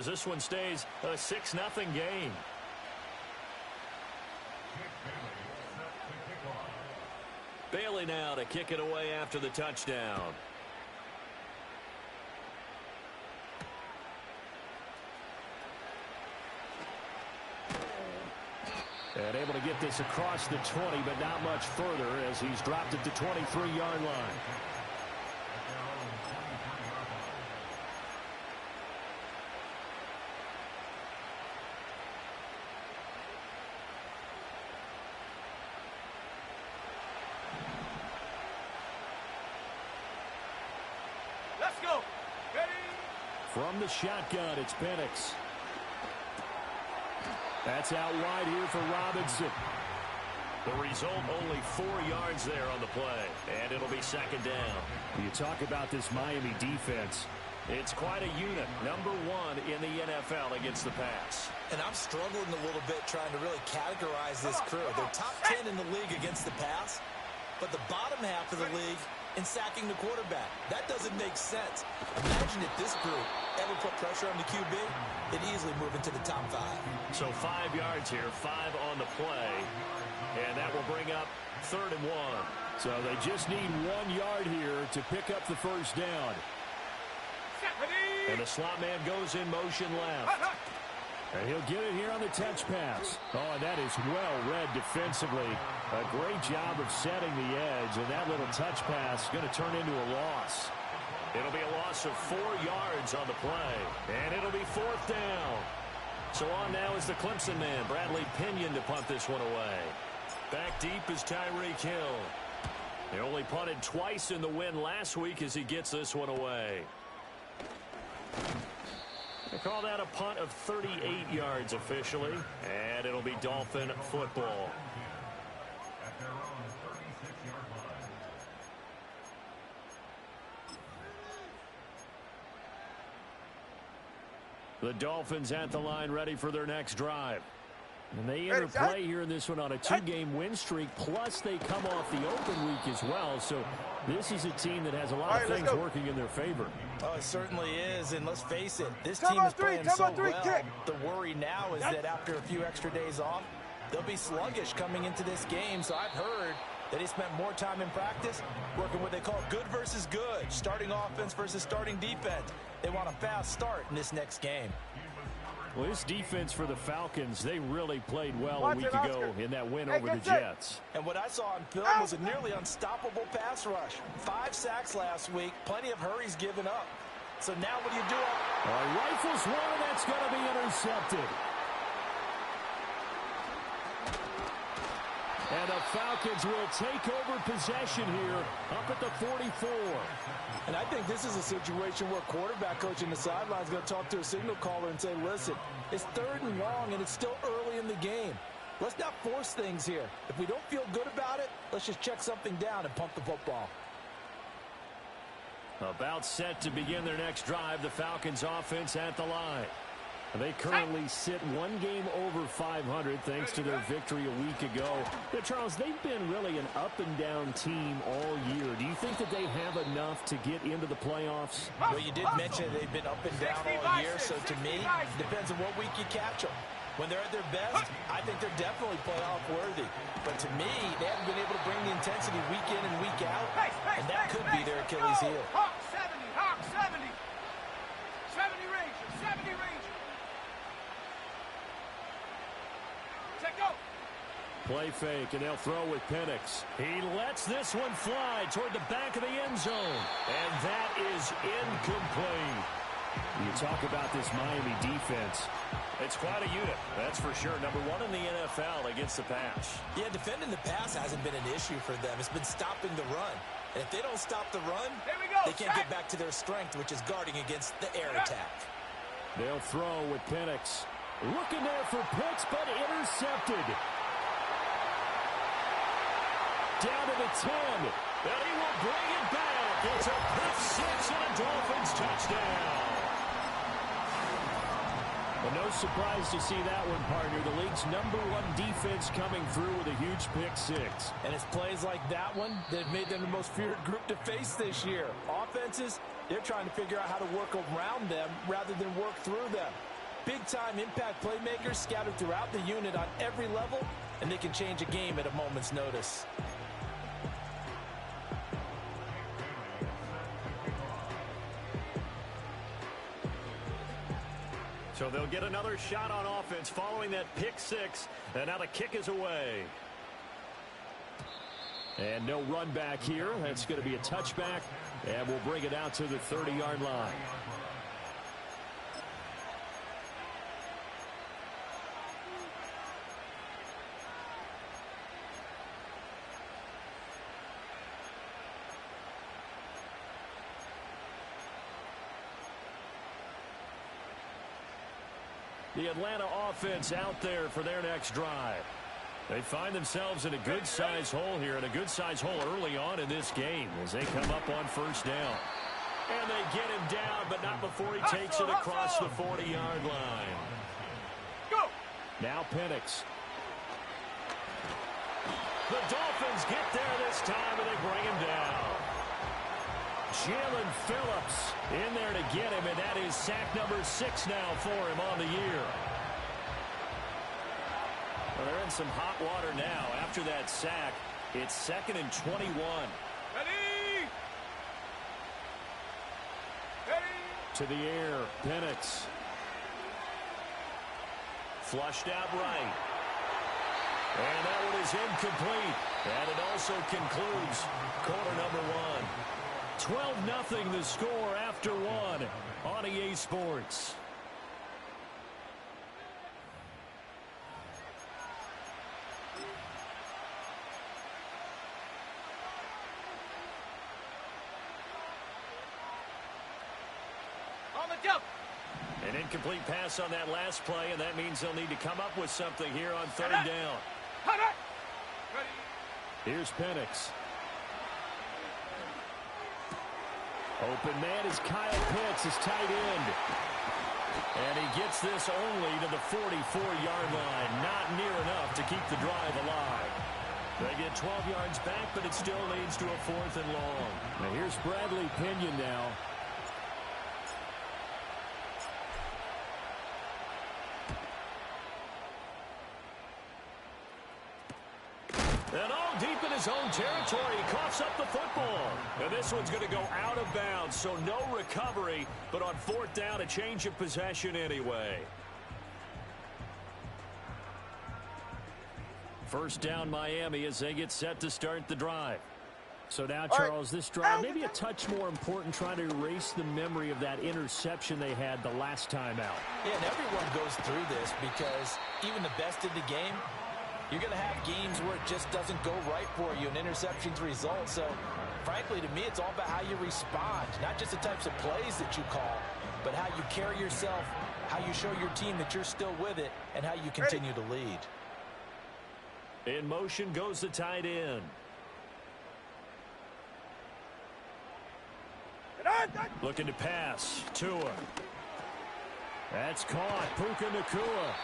This one stays a 6-0 game. Bailey now to kick it away after the touchdown. And able to get this across the 20, but not much further as he's dropped it to 23-yard line. Let's go. Ready? From the shotgun, it's Penix. That's out wide here for Robinson. The result, only 4 yards there on the play. And it'll be second down. You talk about this Miami defense. It's quite a unit. Number 1 in the NFL against the pass. And I'm struggling a little bit trying to really categorize this crew. They're top 10 in the league against the pass, but the bottom half of the league in sacking the quarterback. That doesn't make sense. Imagine if this group ever put pressure on the QB, they'd easily move into the top 5. So 5 yards here, 5 on the play. And that will bring up 3rd and 1. So they just need 1 yard here to pick up the first down. And the slot man goes in motion left. And he'll get it here on the touch pass. Oh, and that is well read defensively. A great job of setting the edge, and that little touch pass is going to turn into a loss. It'll be a loss of 4 yards on the play, and it'll be 4th down. So on now is the Clemson man, Bradley Pinion, to punt this one away. Back deep is Tyreek Hill. They only punted twice in the win last week as he gets this one away. They call that a punt of 38 yards officially, and it'll be Dolphin football. The Dolphins at the line ready for their next drive. And they enter play here in this one on a 2-game win streak, plus they come off the open week as well. So this is a team that has a lot of things working in their favor. Oh, it certainly is, and let's face it, this team is playing so well. The worry now is that after a few extra days off, they'll be sluggish coming into this game. So I've heard that they spent more time in practice working what they call good versus good, starting offense versus starting defense. They want a fast start in this next game. Well, this defense for the Falcons, they really played well a week ago in that win over the Jets. And what I saw on film was a nearly unstoppable pass rush. 5 sacks last week, plenty of hurries given up. So now what do you do? Rifles one, and that's going to be intercepted. And the Falcons will take over possession here up at the 44. And I think this is a situation where quarterback coach in the sideline is going to talk to a signal caller and say, listen, it's 3rd and long and it's still early in the game. Let's not force things here. If we don't feel good about it, let's just check something down and pump the football. About set to begin their next drive, the Falcons offense at the line. They currently sit 1 game over 500 thanks to their victory a week ago. But Charles, they've been really an up-and-down team all year. Do you think that they have enough to get into the playoffs? Well, you did mention they've been up and down all year, so to me, it depends on what week you catch them. When they're at their best, I think they're definitely playoff worthy. But to me, they haven't been able to bring the intensity week in and week out, and that could be their Achilles heel. Hawk 70, Hawk 70. 70 Ranger, 70 Ranger. Play fake, and they'll throw with Penix. He lets this one fly toward the back of the end zone. And that is incomplete. You talk about this Miami defense. It's quite a unit, that's for sure. Number 1 in the NFL against the pass. Yeah, defending the pass hasn't been an issue for them. It's been stopping the run. And if they don't stop the run, they can't get back to their strength, which is guarding against the air attack. They'll throw with Penix. Looking there for Pitts, but intercepted. Down to the 10. And he will bring it back. It's a pick 6 and a Dolphins touchdown. Well, no surprise to see that one, partner. The league's #1 defense coming through with a huge pick 6. And it's plays like that one that have made them the most feared group to face this year. Offenses, they're trying to figure out how to work around them rather than work through them. Big-time impact playmakers scattered throughout the unit on every level, and they can change a game at a moment's notice. So they'll get another shot on offense following that pick six, and now the kick is away. And no run back here. That's going to be a touchback, and we'll bring it out to the 30-yard line. The Atlanta offense out there for their next drive. They find themselves in a good-sized hole here, and a good-sized hole early on in this game as they come up on first down. And they get him down, but not before he takes it across the 40-yard line. Go! Now Penix. The Dolphins get there this time, and they bring him down. Jalen Phillips in there to get him, and that is sack number 6 now for him on the year. Well, they're in some hot water now. After that sack, it's 2nd and 21. Ready! Ready! To the air, Penix. Flushed out right. And that one is incomplete. And it also concludes quarter number 1. 12-0 the score after 1 on EA Sports. On the jump! An incomplete pass on that last play, and that means they'll need to come up with something here on 3rd down. Ready! Here's Penix. Open man is Kyle Pitts, his tight end. And he gets this only to the 44-yard line. Not near enough to keep the drive alive. They get 12 yards back, but it still leads to a 4th and long. Now here's Bradley Pinion now. And all deep in his own territory, he coughs up the football. And this one's going to go out of bounds, so no recovery, but on 4th down, a change of possession anyway. First down, Miami, as they get set to start the drive. So now, Charles, this drive maybe a touch more important, trying to erase the memory of that interception they had the last time out. Yeah, and everyone goes through this because even the best in the game, you're going to have games where it just doesn't go right for you, and interceptions result. So, frankly, to me, it's all about how you respond, not just the types of plays that you call, but how you carry yourself, how you show your team that you're still with it, and how you continue to lead. In motion goes the tight end. Looking to pass. Tua. That's caught. Puka Nacua.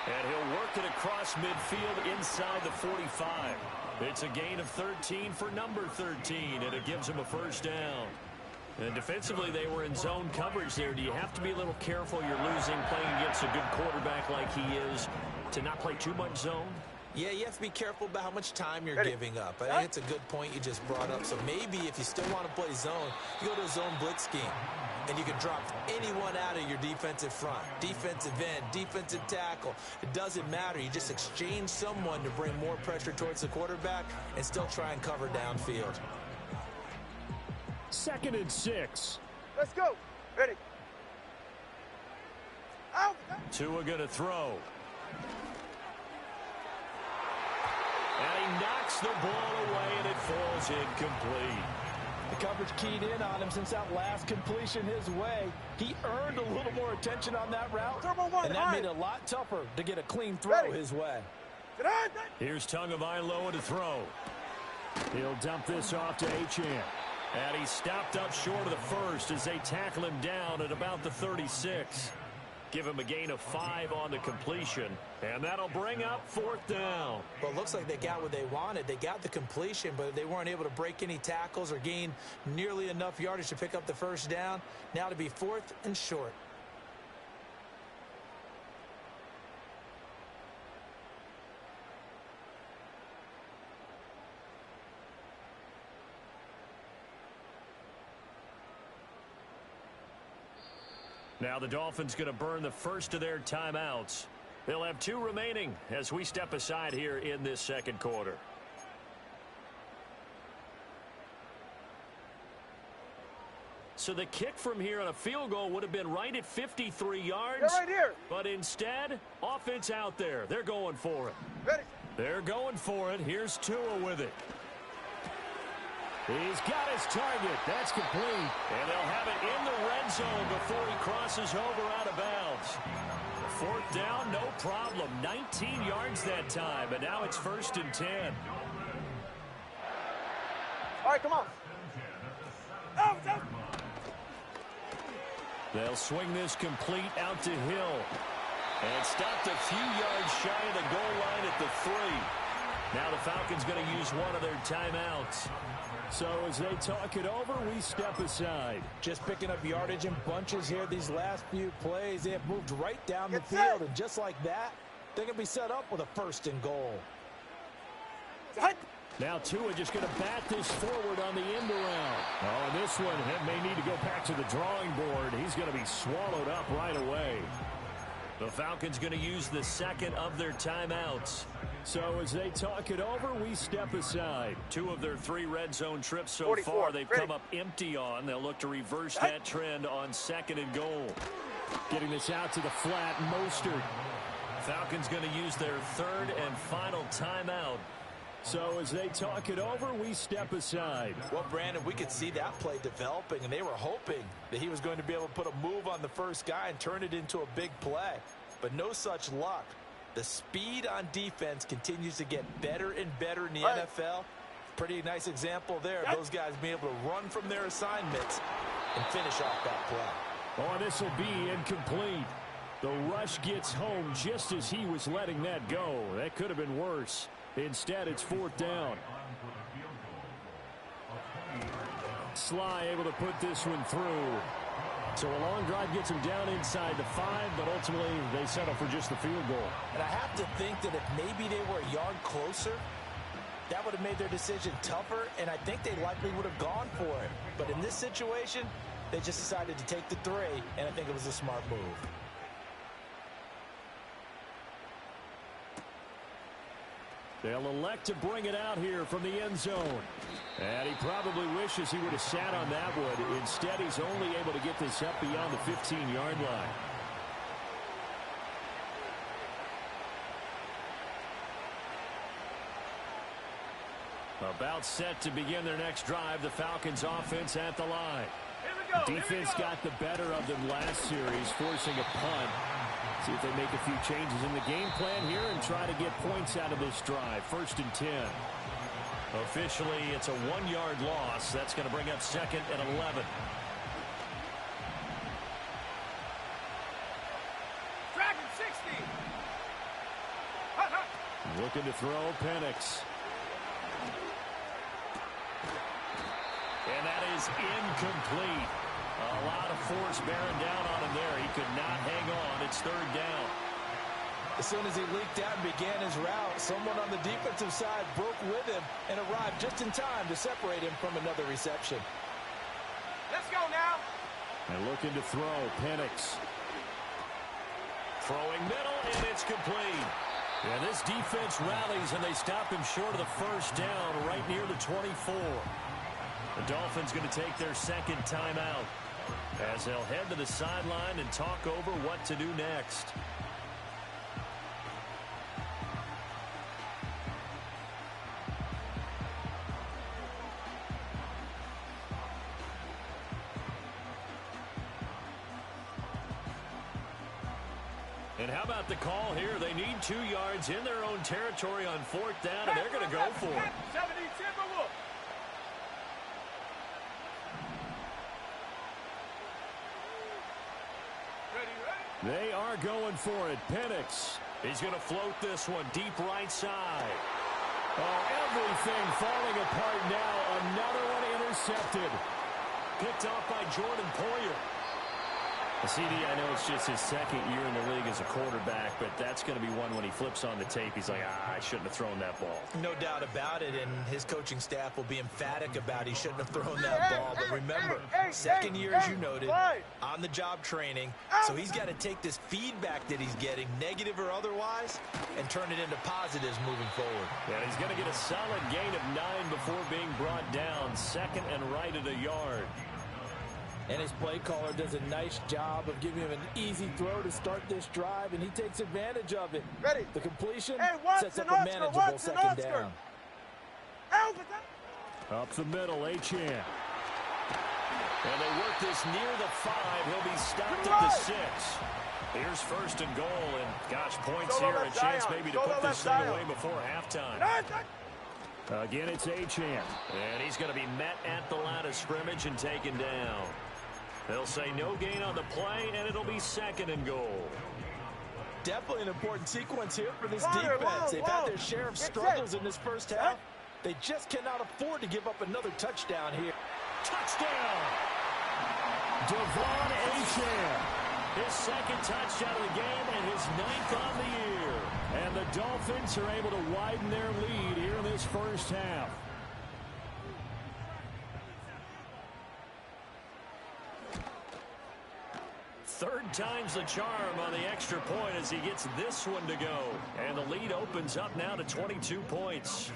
And he'll work it across midfield inside the 45. It's a gain of 13 for number 13, and it gives him a first down. And defensively, they were in zone coverage there. Do you have to be a little careful? You're losing playing against a good quarterback like he is to not play too much zone? Yeah, you have to be careful about how much time you're giving up. I think it's a good point you just brought up. So maybe if you still want to play zone, you go to a zone blitz scheme. And you can drop anyone out of your defensive front. Defensive end, defensive tackle. It doesn't matter. You just exchange someone to bring more pressure towards the quarterback and still try and cover downfield. 2nd and 6. Let's go. Ready. Out. Tua going to throw. And he knocks the ball away, and it falls incomplete. The coverage keyed in on him since that last completion his way. He earned a little more attention on that route, and that made it a lot tougher to get a clean throw his way. Here's Tagovailoa to throw. He'll dump this off to Achane. And he stopped up short of the first as they tackle him down at about the 36. Give him a gain of 5 on the completion, and that'll bring up 4th down. Well, it looks like they got what they wanted. They got the completion, but they weren't able to break any tackles or gain nearly enough yardage to pick up the first down. Now to be 4th and short. Now the Dolphins going to burn the first of their timeouts. They'll have 2 remaining as we step aside here in this second quarter. So the kick from here on a field goal would have been right at 53 yards. Right here. But instead, offense out there. They're going for it. Ready. They're going for it. Here's Tua with it. He's got his target. That's complete. And they'll have it in the red zone before he crosses over out of bounds. 4th down, no problem. 19 yards that time, and now it's 1st and 10. All right, come on. Out. They'll swing this complete out to Hill. And stopped a few yards shy of the goal line at the 3. Now the Falcons going to use one of their timeouts. So as they talk it over, we step aside. Just picking up yardage in bunches here these last few plays. They have moved right down the field, and just like that, they're going to be set up with a 1st and goal. Now Tua just going to bat this forward on the end around. Oh, and this one may need to go back to the drawing board. He's going to be swallowed up right away. The Falcons going to use the second of their timeouts. So as they talk it over, we step aside. 2 of their 3 red zone trips so far they've come up empty on. They'll look to reverse that trend on 2nd and goal. Getting this out to the flat, Mostert. Falcons going to use their 3rd and final timeout. So as they talk it over, we step aside. Well, Brandon, we could see that play developing, and they were hoping that he was going to be able to put a move on the first guy and turn it into a big play. But no such luck. The speed on defense continues to get better and better in the NFL. Pretty nice example there. Those guys being able to run from their assignments and finish off that play. Oh, this will be incomplete. The rush gets home just as he was letting that go. That could have been worse. Instead, it's 4th down. Sly able to put this one through. So a long drive gets him down inside the 5, but ultimately they settle for just the field goal. And I have to think that if maybe they were a yard closer, that would have made their decision tougher, and I think they likely would have gone for it. But in this situation, they just decided to take the 3, and I think it was a smart move. They'll elect to bring it out here from the end zone. And he probably wishes he would have sat on that one. Instead, he's only able to get this up beyond the 15-yard line. About set to begin their next drive. The Falcons offense at the line. Defense got the better of them last series, forcing a punt. See if they make a few changes in the game plan here and try to get points out of this drive. 1st and 10. Officially, it's a 1-yard loss. That's going to bring up 2nd and 11. Dragon 60. Looking to throw Penix. And that is incomplete. A lot of force bearing down on him there. He could not hang on. It's 3rd down. As soon as he leaked out and began his route, someone on the defensive side broke with him and arrived just in time to separate him from another reception. Let's go now. And looking to throw, Penix. Throwing middle, and it's complete. And this defense rallies, and they stop him short of the 1st down right near the 24. The Dolphins going to take their 2nd timeout as they'll head to the sideline and talk over what to do next. And how about the call here? They need 2 yards in their own territory on 4th down, and they're going to go for it. 70 Timberwolves. They are going for it. Penix. He's going to float this one deep right side. Oh, everything falling apart now. Another one intercepted. Picked off by Jordan Poyer. CD, I know it's just his second year in the league as a quarterback, but that's going to be one when he flips on the tape. He's like, I shouldn't have thrown that ball. No doubt about it, and his coaching staff will be emphatic about he shouldn't have thrown that ball. But remember, second year, as you noted, on-the-job training, so he's got to take this feedback that he's getting, negative or otherwise, and turn it into positives moving forward. Yeah, he's going to get a solid gain of 9 before being brought down, second and right at a yard. And his play caller does a nice job of giving him an easy throw to start this drive, and he takes advantage of it. Ready. The completion sets up a Watson, manageable second down. Up the middle, Achane. And they work this near the 5. He'll be stopped at the 6. Here's first and goal, and gosh, points here, a chance maybe to put this thing away before halftime. Again, it's Achane. And he's going to be met at the line of scrimmage and taken down. They'll say no gain on the play, and it'll be second and goal. Definitely an important sequence here for this defense. They've had their share of struggles in this first half. They just cannot afford to give up another touchdown here. Touchdown! Devon Achane. His second touchdown of the game and his 9th on the year. And the Dolphins are able to widen their lead here in this first half. Third time's the charm on the extra point as he gets this one to go. And the lead opens up now to 22 points.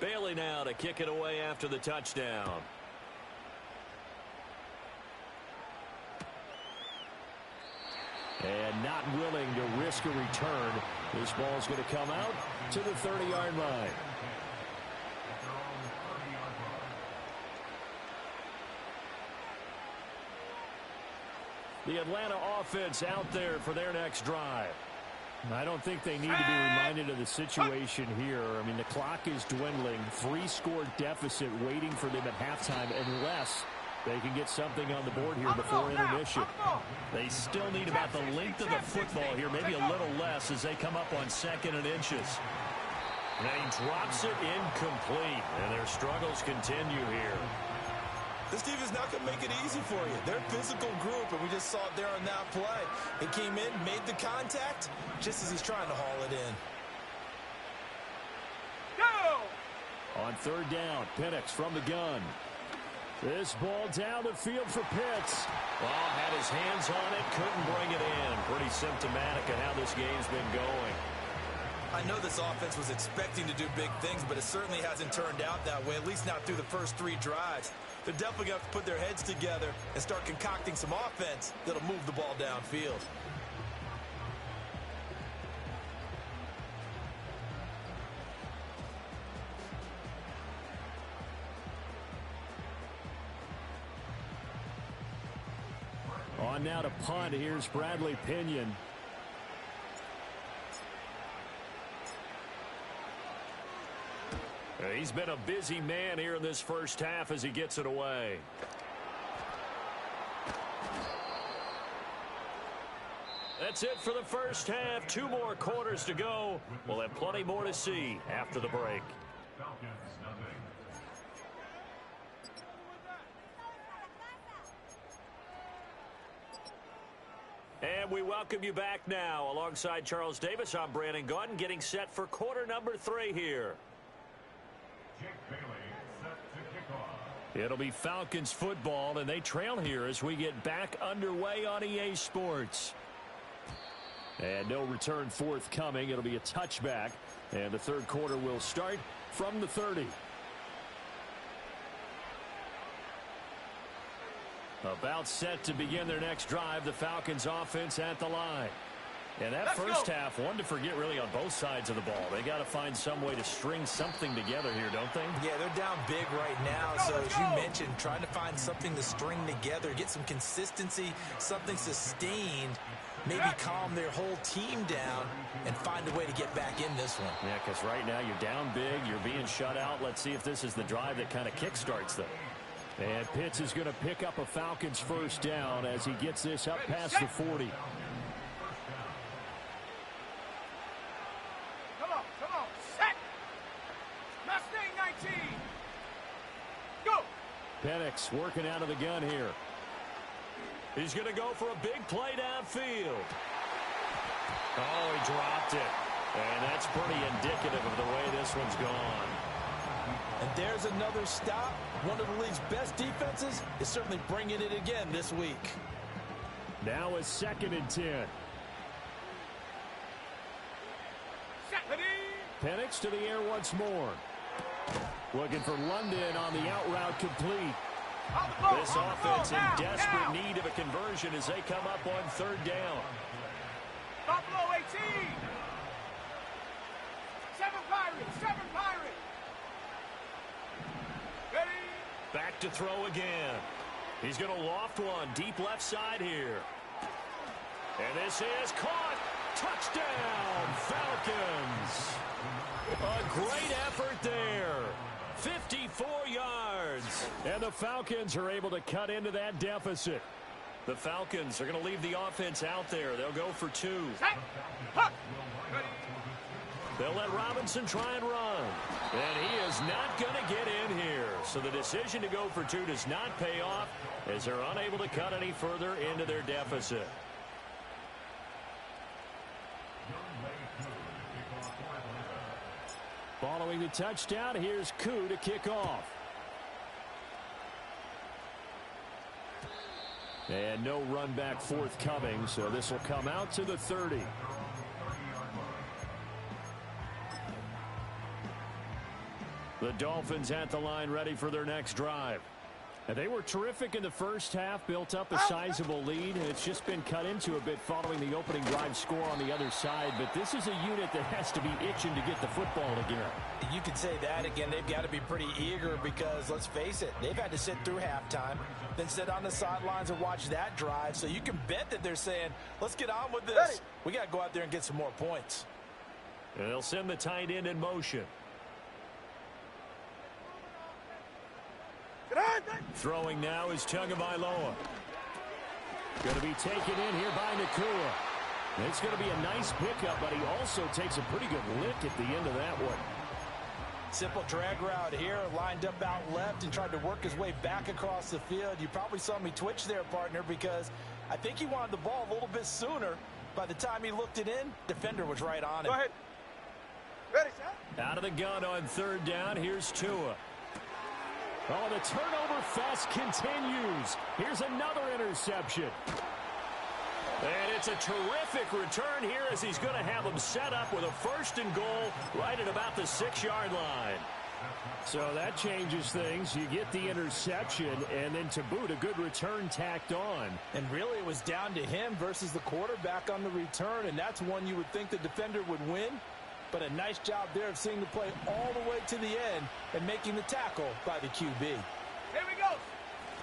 Bailey now to kick it away after the touchdown. And not willing to risk a return. This ball's going to come out to the 30-yard line. The Atlanta offense out there for their next drive. I don't think they need to be reminded of the situation here. I mean, the clock is dwindling. 3-score deficit waiting for them at halftime unless they can get something on the board here before intermission. They still need about the length of the football here, maybe a little less as they come up on 2nd and inches. And he drops it incomplete, and their struggles continue here. This team is not going to make it easy for you. They're a physical group, and we just saw it there on that play. He came in, made the contact, just as he's trying to haul it in. Go! On 3rd down, Penix from the gun. This ball down the field for Pitts. Well, had his hands on it, couldn't bring it in. Pretty symptomatic of how this game's been going. I know this offense was expecting to do big things, but it certainly hasn't turned out that way, at least not through the first 3 drives. They're definitely going to have to put their heads together and start concocting some offense that'll move the ball downfield. On now to punt. Here's Bradley Pinion. He's been a busy man here in this first half as he gets it away. That's it for the first half. 2 more quarters to go. We'll have plenty more to see after the break. And we welcome you back now. Alongside Charles Davis, I'm Brandon Gaudin, getting set for quarter number 3 here. It'll be Falcons football, and they trail here as we get back underway on EA Sports. And no return forthcoming. It'll be a touchback, and the 3rd quarter will start from the 30. About set to begin their next drive, the Falcons offense at the line. And that first half, one to forget really on both sides of the ball. They got to find some way to string something together here, don't they? Yeah, they're down big right now. So as you mentioned, trying to find something to string together, get some consistency, something sustained, maybe calm their whole team down and find a way to get back in this one. Yeah, because right now you're down big, you're being shut out. Let's see if this is the drive that kind of kickstarts them. And Pitts is going to pick up a Falcons first down as he gets this up past the 40. Penix working out of the gun here. He's going to go for a big play downfield. Oh, he dropped it. And that's pretty indicative of the way this one's gone. And there's another stop. One of the league's best defenses is certainly bringing it again this week. Now a 2nd and 10. Penix to the air once more. Looking for London on the out route complete. This offense in desperate need of a conversion as they come up on 3rd down. Buffalo 18. 7 Pirates. 7 Pirates. Ready. Back to throw again. He's going to loft one deep left side here. And this is caught. Touchdown, Falcons. A great effort there. 54 yards. And the Falcons are able to cut into that deficit. The Falcons are going to leave the offense out there. They'll go for 2. They'll let Robinson try and run. And he is not going to get in here. So the decision to go for 2 does not pay off as they're unable to cut any further into their deficit. Following the touchdown, here's Koo to kick off. And no run back forthcoming, so this will come out to the 30. The Dolphins at the line ready for their next drive. And they were terrific in the first half, built up a sizable lead, and it's just been cut into a bit following the opening drive score on the other side. But this is a unit that has to be itching to get the football again. You could say that again. They've got to be pretty eager because, let's face it, they've had to sit through halftime, then sit on the sidelines and watch that drive. So you can bet that they're saying, let's get on with this. We got to go out there and get some more points. And they'll send the tight end in motion. Throwing now is Tagovailoa. Going to be taken in here by Nakua. It's going to be a nice pickup, but he also takes a pretty good lick at the end of that one. Simple drag route here, lined up out left and tried to work his way back across the field. You probably saw me twitch there, partner, because I think he wanted the ball a little bit sooner. By the time he looked it in, defender was right on it. Go ahead. Ready, set. Out of the gun on 3rd down, here's Tua. Oh, the turnover fest continues. Here's another interception. And it's a terrific return here as he's going to have them set up with a 1st and goal right at about the 6-yard line. So that changes things. You get the interception, and then to boot, a good return tacked on. And really it was down to him versus the quarterback on the return, and that's one you would think the defender would win. But a nice job there of seeing the play all the way to the end and making the tackle by the QB. Here we go.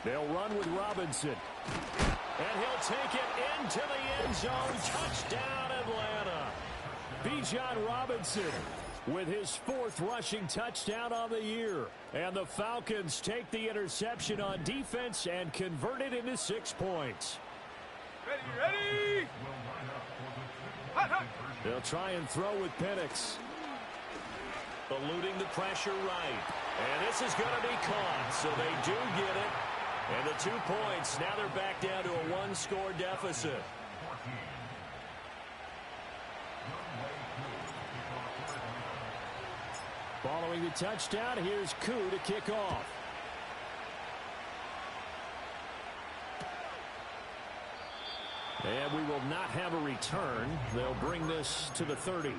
They'll run with Robinson. And he'll take it into the end zone. Touchdown, Atlanta. Bijan Robinson with his 4th rushing touchdown on the year. And the Falcons take the interception on defense and convert it into 6 points. Ready. Hot. They'll try and throw with Penix. Eluding the pressure right. And this is going to be caught, so they do get it. And the 2 points, now they're back down to a 1-score deficit. Following the touchdown, here's Koo to kick off. And we will not have a return. They'll bring this to the 30.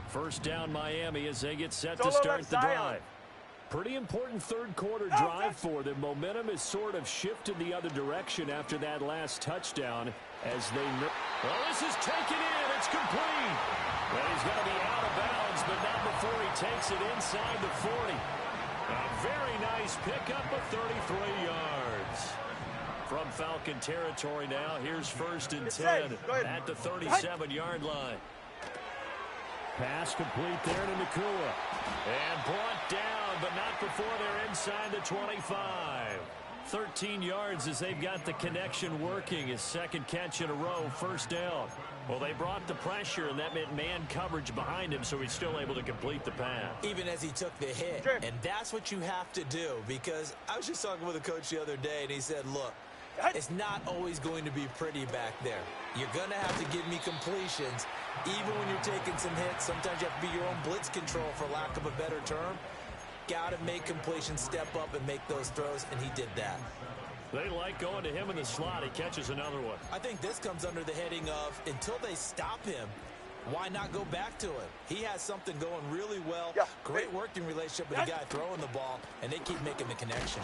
First down Miami as they get set to start the drive. Pretty important 3rd quarter drive for them. Momentum has sort of shifted the other direction after that last touchdown as they... Well, this is taken in. It's complete. Well, he's going to be out of bounds, but not before he takes it inside the 40. A very nice pickup of 33 yards. From Falcon territory now, here's 1st and 10 at the 37-yard line. Pass complete there to Nakua. And brought down, but not before they're inside the 25. 13 yards as they've got the connection working. His second catch in a row, first down. Well, they brought the pressure, and that meant man coverage behind him, so he's still able to complete the pass. Even as he took the hit. And that's what you have to do, because I was just talking with a coach the other day, and he said, look, it's not always going to be pretty back there. You're going to have to give me completions. Even when you're taking some hits, sometimes you have to be your own blitz control, for lack of a better term. Got to make completions, step up, and make those throws, and he did that. They like going to him in the slot. He catches another one. I think this comes under the heading of, until they stop him, why not go back to it? He has something going really well. Great working relationship with the guy throwing the ball, and they keep making the connection.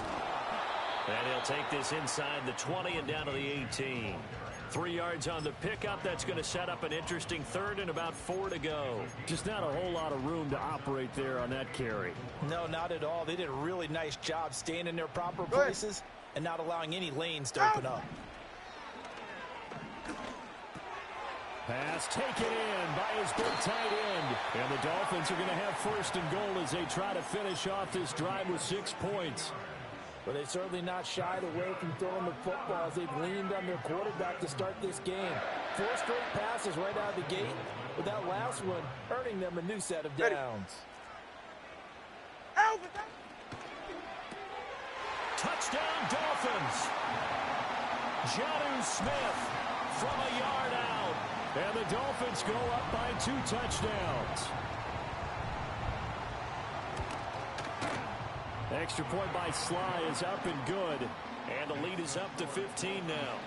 And he'll take this inside the 20 and down to the 18. 3 yards on the pickup. That's going to set up an interesting third and about 4 to go. Just not a whole lot of room to operate there on that carry. No, not at all. They did a really nice job staying in their proper places and not allowing any lanes to open up. Pass taken in by his big tight end. And the Dolphins are going to have first and goal as they try to finish off this drive with 6 points. But they've certainly not shied away from throwing the football as they've leaned on their quarterback to start this game. 4 straight passes right out of the gate, with that last one earning them a new set of downs. Touchdown, Dolphins. Jonnu Smith from a yard out. And the Dolphins go up by 2 touchdowns. Extra point by Sly is up and good. And the lead is up to 15 now.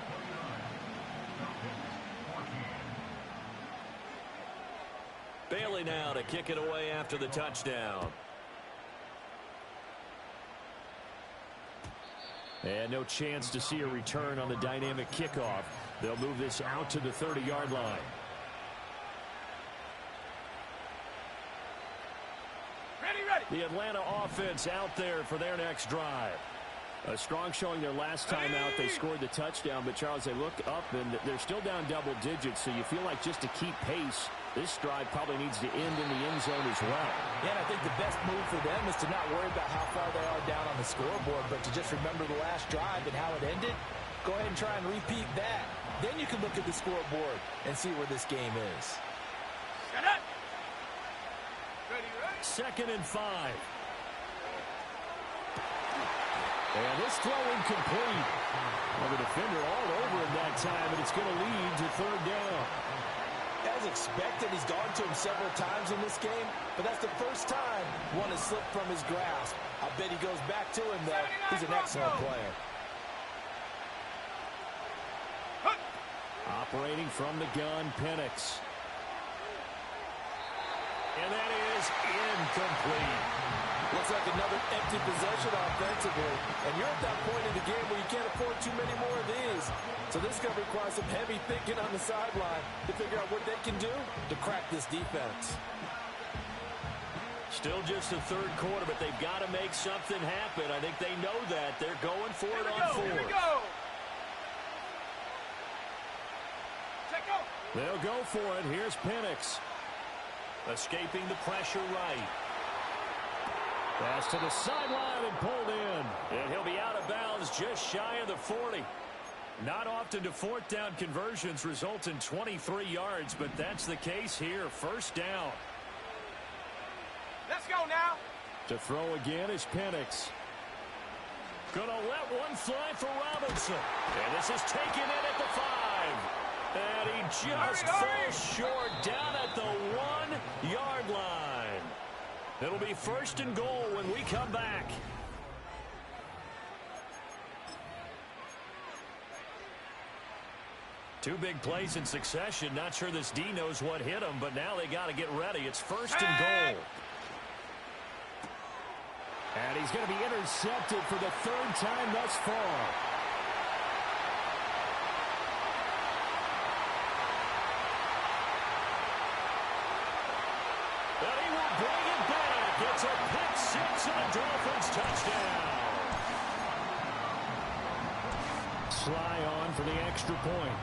Bailey now to kick it away after the touchdown. And no chance to see a return on the dynamic kickoff. They'll move this out to the 30-yard line. The Atlanta offense out there for their next drive. A strong showing their last time out. They scored the touchdown, but Charles, they look up and they're still down double digits, so you feel like just to keep pace, this drive probably needs to end in the end zone as well. Yeah, and I think the best move for them is to not worry about how far they are down on the scoreboard, but to just remember the last drive and how it ended. Go ahead and try and repeat that. Then you can look at the scoreboard and see where this game is. Shut up! 2nd and 5. And this throw incomplete. Well, the defender all over him that time, and it's going to lead to 3rd down. As expected, he's gone to him several times in this game, but that's the first time one has slipped from his grasp. I bet he goes back to him, though. He's an excellent player. Operating from the gun, Penix. And that is incomplete. Looks like another empty possession offensively. And you're at that point in the game where you can't afford too many more of these. So this is going to require some heavy thinking on the sideline to figure out what they can do to crack this defense. Still just the 3rd quarter, but they've got to make something happen. I think they know that. They're going for it on 4th. Here we go. Check go. They'll go for it. Here's Penix. Escaping the pressure right. Pass to the sideline and pulled in. And he'll be out of bounds just shy of the 40. Not often do 4th down conversions result in 23 yards, but that's the case here. 1st down. Let's go now. To throw again is Penix. Gonna let one fly for Robinson. And this is taken in at the 5. And he just falls short down at the 1-yard line. It'll be 1st and goal when we come back. Two big plays in succession. Not sure this D knows what hit him, but now they got to get ready. It's 1st and goal. And he's going to be intercepted for the 3rd time thus far. It's a pick 6 and a Dolphins touchdown. Sly on for the extra point.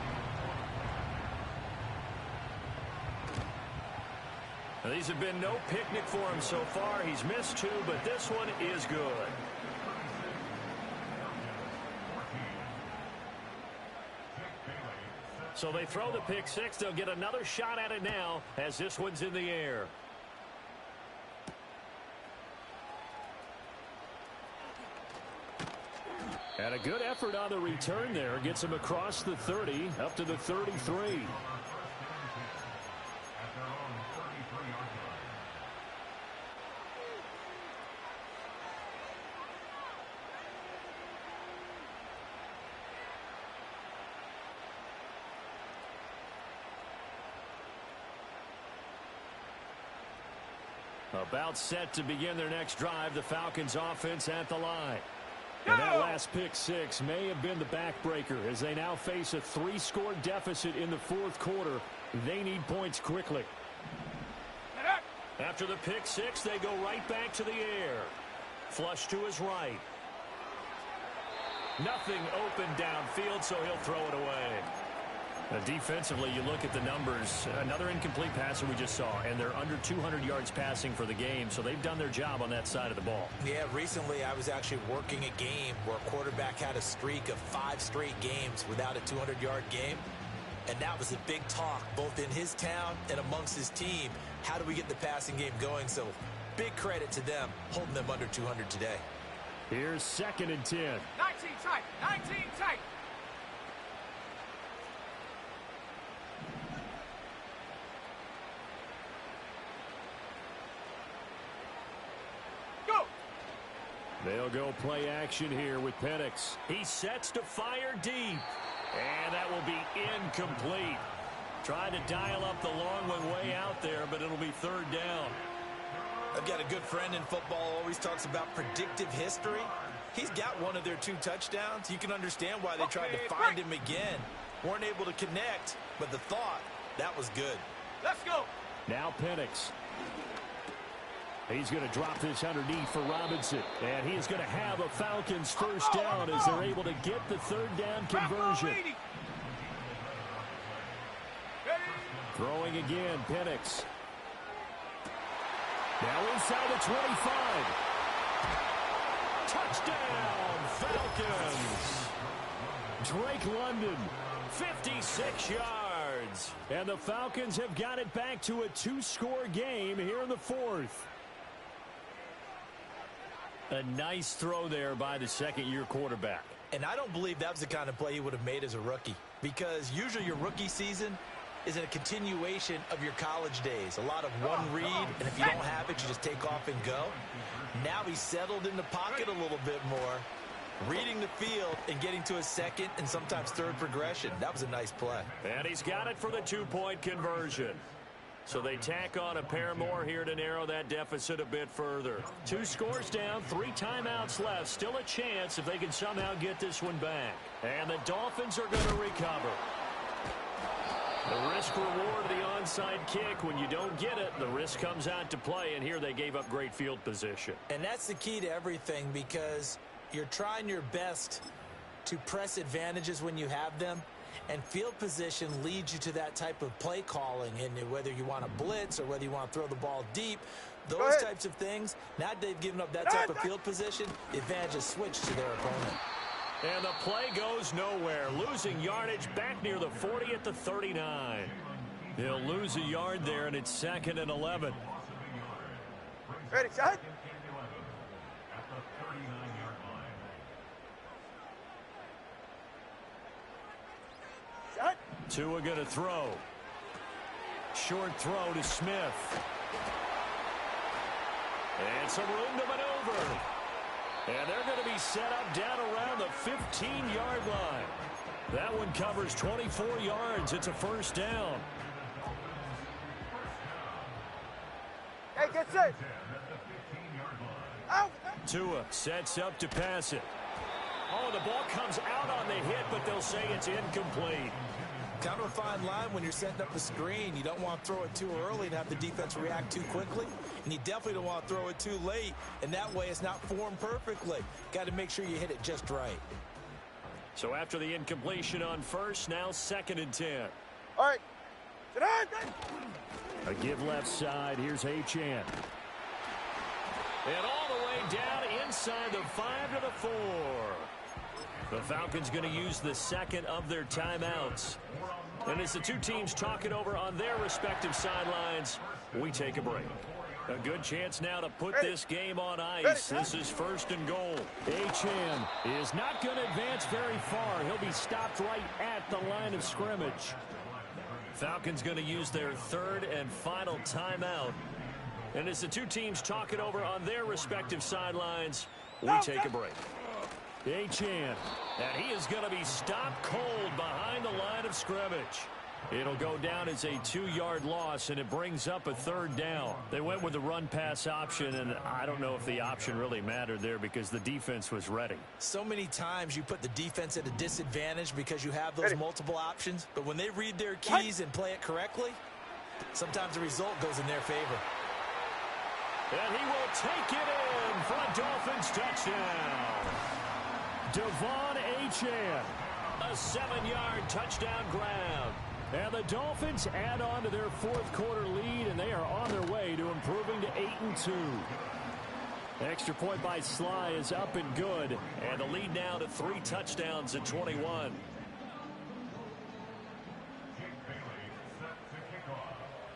Now, these have been no picnic for him so far. He's missed 2, but this one is good. So they throw the pick six. They'll get another shot at it now as this one's in the air. And a good effort on the return there. Gets him across the 30, up to the 33. About set to begin their next drive. The Falcons offense at the line. And that last pick six may have been the backbreaker as they now face a 3-score deficit in the fourth quarter. They need points quickly. After the pick six, they go right back to the air. Flush to his right. Nothing open downfield, so he'll throw it away. Defensively, you look at the numbers. Another incomplete passer we just saw, and they're under 200 yards passing for the game, so they've done their job on that side of the ball. Yeah, recently I was actually working a game where a quarterback had a streak of 5 straight games without a 200-yard game, and that was a big talk both in his town and amongst his team. How do we get the passing game going? So big credit to them holding them under 200 today. Here's 2nd and 10. 19 tight, 19 tight. They'll go play action here with Penix. He sets to fire deep. And that will be incomplete. Trying to dial up the long one way out there, but it'll be 3rd down. I've got a good friend in football, always talks about predictive history. He's got one of their 2 touchdowns. You can understand why they tried to find him again. Weren't able to connect, but the thought, that was good. Let's go. Now Penix. He's going to drop this underneath for Robinson. And he is going to have a Falcons first down as they're able to get the 3rd down conversion. Throwing again, Penix. Now inside the 25. Touchdown, Falcons. Drake London, 56 yards. And the Falcons have got it back to a 2-score game here in the 4th. A nice throw there by the 2nd-year quarterback. And I don't believe that was the kind of play he would have made as a rookie, because usually your rookie season is a continuation of your college days. A lot of one read, and if you don't have it, you just take off and go. Now he's settled in the pocket a little bit more, reading the field and getting to a 2nd and sometimes 3rd progression. That was a nice play. And he's got it for the 2-point conversion. So they tack on a pair more here to narrow that deficit a bit further. 2 scores down, 3 timeouts left. Still a chance if they can somehow get this one back. And the Dolphins are going to recover. The risk reward of the onside kick. When you don't get it, the risk comes out to play, and here they gave up great field position. And that's the key to everything, because you're trying your best to press advantages when you have them. And field position leads you to that type of play calling, and whether you want to blitz or whether you want to throw the ball deep, those types of things. Now they've given up that type of field position, the advantage is switched to their opponent. And the play goes nowhere. Losing yardage back near the 40 at the 39. They'll lose a yard there, and it's 2nd and 11. Ready, set. Tua going to throw. Short throw to Smith. And some room to maneuver. And they're going to be set up down around the 15-yard line. That one covers 24 yards. It's a first down. Hey, get set. Out. Tua sets up to pass it. Oh, the ball comes out on the hit, but they'll say it's incomplete. Kind of a fine line when you're setting up a screen. You don't want to throw it too early and have the defense react too quickly. And you definitely don't want to throw it too late. And that way it's not formed perfectly. Got to make sure you hit it just right. So after the incompletion on first, now 2nd and 10. All right. Sit down. A give left side. Here's Achane. And all the way down inside the 5 to the 4. The Falcons going to use the 2nd of their timeouts. And as the two teams talk it over on their respective sidelines, we take a break. A good chance now to put this game on ice. This is first and goal. Achane is not going to advance very far. He'll be stopped right at the line of scrimmage. Falcons going to use their third and final timeout. And as the two teams talk it over on their respective sidelines, we take a break. Achane, and he is going to be stopped cold behind the line of scrimmage. It'll go down as a 2-yard loss, and it brings up a third down. They went with the run-pass option, and I don't know if the option really mattered there because the defense was ready. So many times you put the defense at a disadvantage because you have those multiple options, but when they read their keys and play it correctly, sometimes the result goes in their favor. And he will take it in for a Dolphins touchdown. Devon Achane, a 7-yard touchdown grab. And the Dolphins add on to their fourth quarter lead, and they are on their way to improving to 8-2. Extra point by Sly is up and good, and the lead now to 3 touchdowns at 21.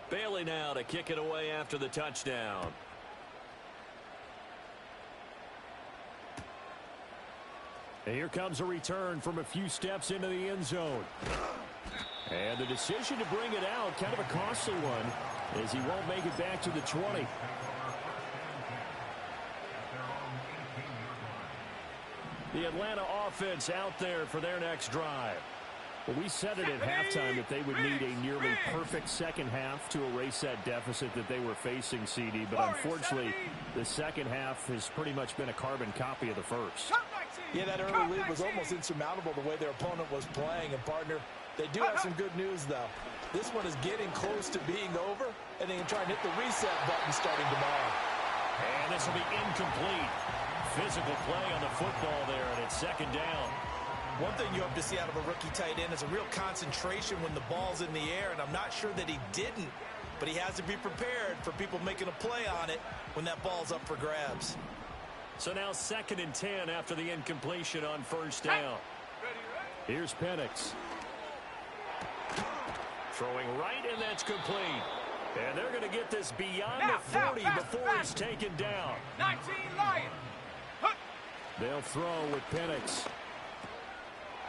Bailey now to kick it away after the touchdown. And here comes a return from a few steps into the end zone. And the decision to bring it out, kind of a costly one, as he won't make it back to the 20. The Atlanta offense out there for their next drive. Well, we said it at halftime that they would need a nearly perfect second half to erase that deficit that they were facing, CD. But unfortunately, the second half has pretty much been a carbon copy of the first. Yeah, that early lead was almost insurmountable the way their opponent was playing. And, partner, they do have some good news, though. This one is getting close to being over, and they can try and hit the reset button starting tomorrow. And this will be incomplete. Physical play on the football there, and it's second down. One thing you hope to see out of a rookie tight end is a real concentration when the ball's in the air, and I'm not sure that he didn't, but he has to be prepared for people making a play on it when that ball's up for grabs. So now 2nd and 10 after the incompletion on first down. Here's Penix. Throwing right, and that's complete. And they're going to get this beyond the 40 before he's taken down. 19 Lion. They'll throw with Penix.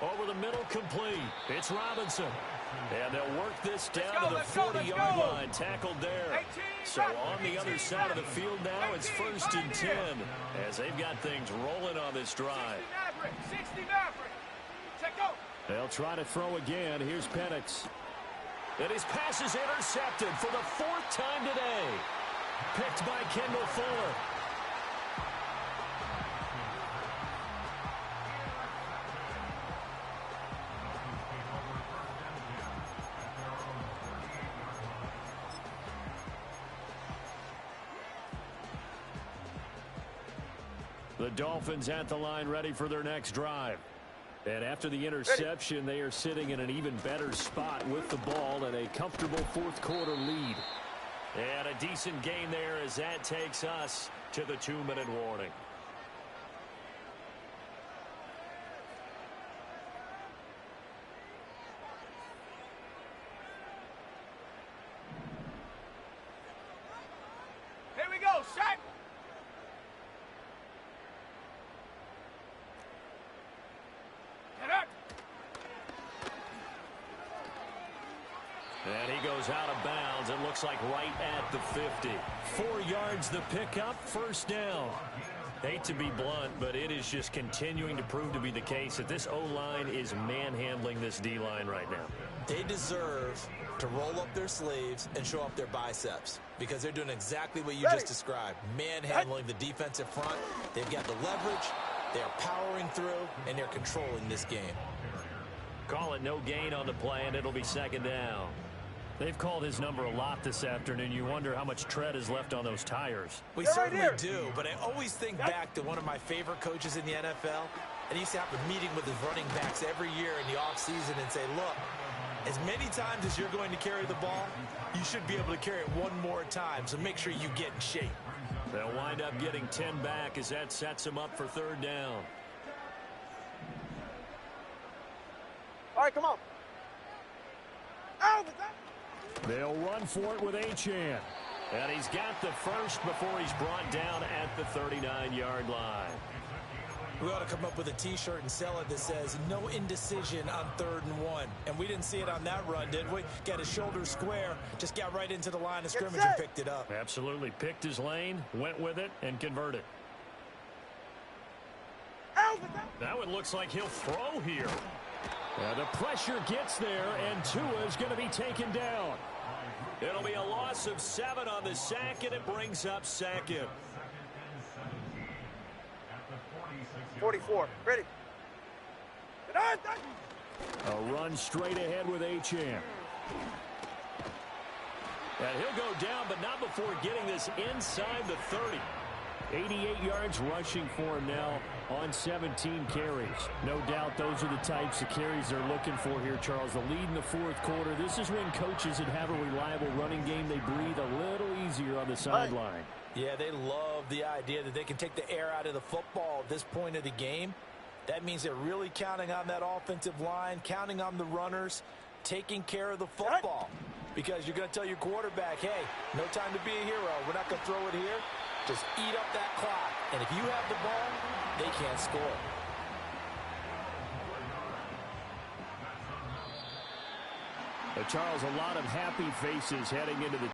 Over the middle, complete. It's Robinson. And they'll work this down to the 40-yard line. Tackled there. So on the other side of the field now, it's 1st and 10 as they've got things rolling on this drive. 60 Maverick. Check go. They'll try to throw again. Here's Penix. And his pass is intercepted for the 4th time today. Picked by Kendall Fuller. The Dolphins at the line ready for their next drive. And after the interception, they are sitting in an even better spot with the ball and a comfortable fourth quarter lead. And a decent gain there as that takes us to the 2-minute warning. Here we go, set. And he goes out of bounds. It looks like right at the 50. 4 yards the pickup, first down. Hate to be blunt, but it is just continuing to prove to be the case that this O-line is manhandling this D-line right now. They deserve to roll up their sleeves and show up their biceps because they're doing exactly what you just described, manhandling the defensive front. They've got the leverage, they're powering through, and they're controlling this game. Call it no gain on the play, and it'll be second down. They've called his number a lot this afternoon. You wonder how much tread is left on those tires. We certainly do, but I always think back to one of my favorite coaches in the NFL, and he used to have a meeting with his running backs every year in the offseason and say, look, as many times as you're going to carry the ball, you should be able to carry it one more time, so make sure you get in shape. They'll wind up getting 10 back as that sets them up for third down. All right, come on. They'll run for it with Achane. And he's got the first before he's brought down at the 39-yard line. We ought to come up with a T-shirt and sell it that says, no indecision on 3rd and 1. And we didn't see it on that run, did we? Got his shoulders square, just got right into the line of scrimmage and picked it up. Absolutely. Picked his lane, went with it, and converted. Now it looks like he'll throw here. The pressure gets there, and Tua is going to be taken down. It'll be a loss of 7 on the sack, and it brings up 2nd. 44. Ready. A run straight ahead with Achane. And he'll go down, but not before getting this inside the 30. 88 yards rushing for him now on 17 carries. No doubt those are the types of carries they're looking for here, Charles. The lead in the 4th quarter. This is when coaches that have a reliable running game, they breathe a little easier on the sideline. Yeah, they love the idea that they can take the air out of the football at this point of the game. That means they're really counting on that offensive line, counting on the runners, taking care of the football. Because you're going to tell your quarterback, hey, no time to be a hero. We're not going to throw it here. Just eat up that clock. And if you have the ball, they can't score. Charles, a lot of happy faces heading into the